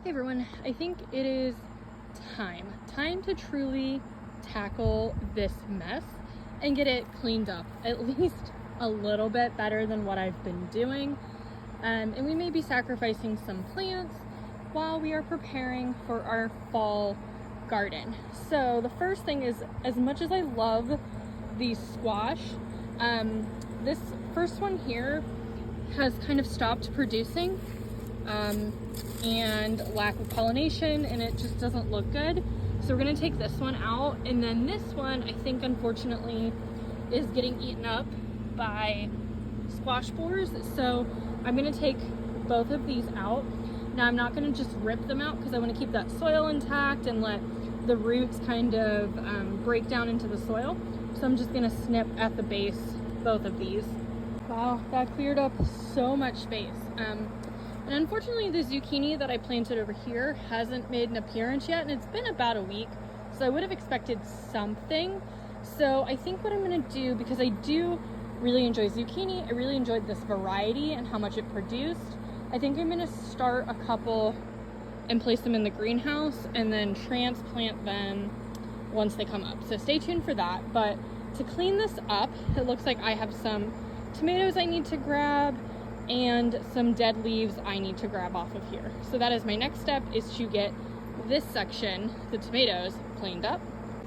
Hey everyone, I think it is time to truly tackle this mess and get it cleaned up, at least a little bit better than what I've been doing. And we may be sacrificing some plants while we are preparing for our fall garden. So the first thing is, as much as I love the squash, this first one here has kind of stopped producing and lack of pollination, and it just doesn't look good. So we're gonna take this one out, and then this one I think unfortunately is getting eaten up by squash borers. So I'm gonna take both of these out. Now I'm not gonna just rip them out because I want to keep that soil intact and let the roots kind of break down into the soil. So I'm just gonna snip at the base both of these. Wow, that cleared up so much space. And unfortunately the zucchini that I planted over here hasn't made an appearance yet, and it's been about a week, so I would have expected something. So I think what I'm gonna do, because I do really enjoy zucchini, I really enjoyed this variety and how much it produced, I think I'm gonna start a couple and place them in the greenhouse and then transplant them once they come up. So stay tuned for that. But to clean this up, it looks like I have some tomatoes I need to grab and some dead leaves I need to grab off of here. So that is my next step, is to get this section, the tomatoes, cleaned up.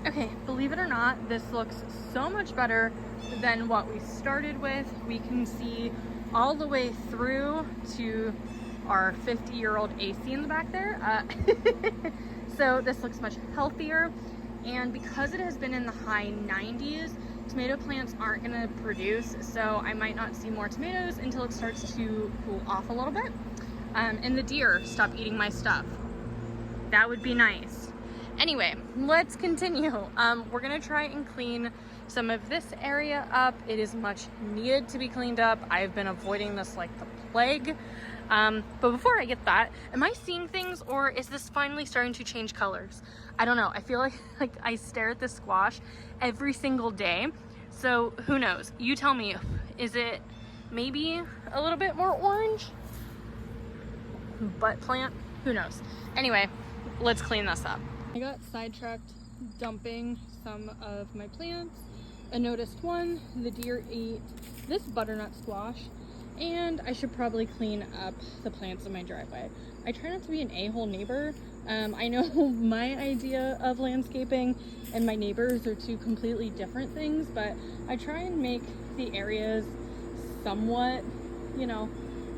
Okay, believe it or not, this looks so much better than what we started with. We can see all the way through to our 50-year-old AC in the back there. So this looks much healthier. And because it has been in the high 90s, tomato plants aren't gonna produce, so I might not see more tomatoes until it starts to cool off a little bit. And the deer stop eating my stuff. That would be nice. Anyway, let's continue. We're gonna try and clean some of this area up. It is much needed to be cleaned up. I've been avoiding this like the plague. But before I get that, am I seeing things, or is this finally starting to change colors? I don't know. I feel like I stare at this squash every single day. So who knows? You tell me, is it maybe a little bit more orange? Butt plant? Who knows? Anyway, let's clean this up. I got sidetracked dumping some of my plants. I noticed one, the deer ate this butternut squash, and I should probably clean up the plants in my driveway. I try not to be an a-hole neighbor. I know my idea of landscaping and my neighbors are two completely different things, but I try and make the areas somewhat, you know,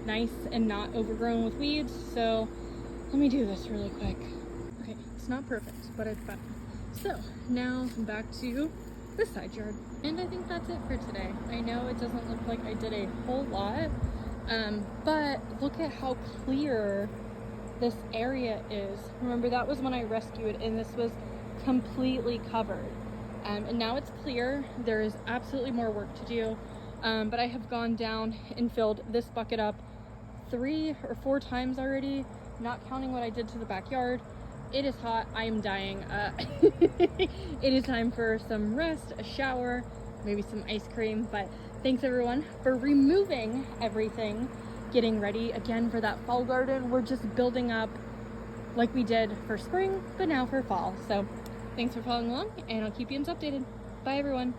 nice and not overgrown with weeds. So let me do this really quick. Okay, it's not perfect, but it's better. So now back to this side yard. And I think that's it for today. I know it doesn't look like I did a whole lot, but look at how clear this area is. Remember, that was when I rescued, and this was completely covered. And now it's clear. There is absolutely more work to do, but I have gone down and filled this bucket up 3 or 4 times already, not counting what I did to the backyard. It is hot. I am dying. It is time for some rest, a shower, maybe some ice cream. But thanks everyone for removing everything, getting ready again for that fall garden. We're just building up like we did for spring, but now for fall. So thanks for following along, and I'll keep you updated. Bye everyone.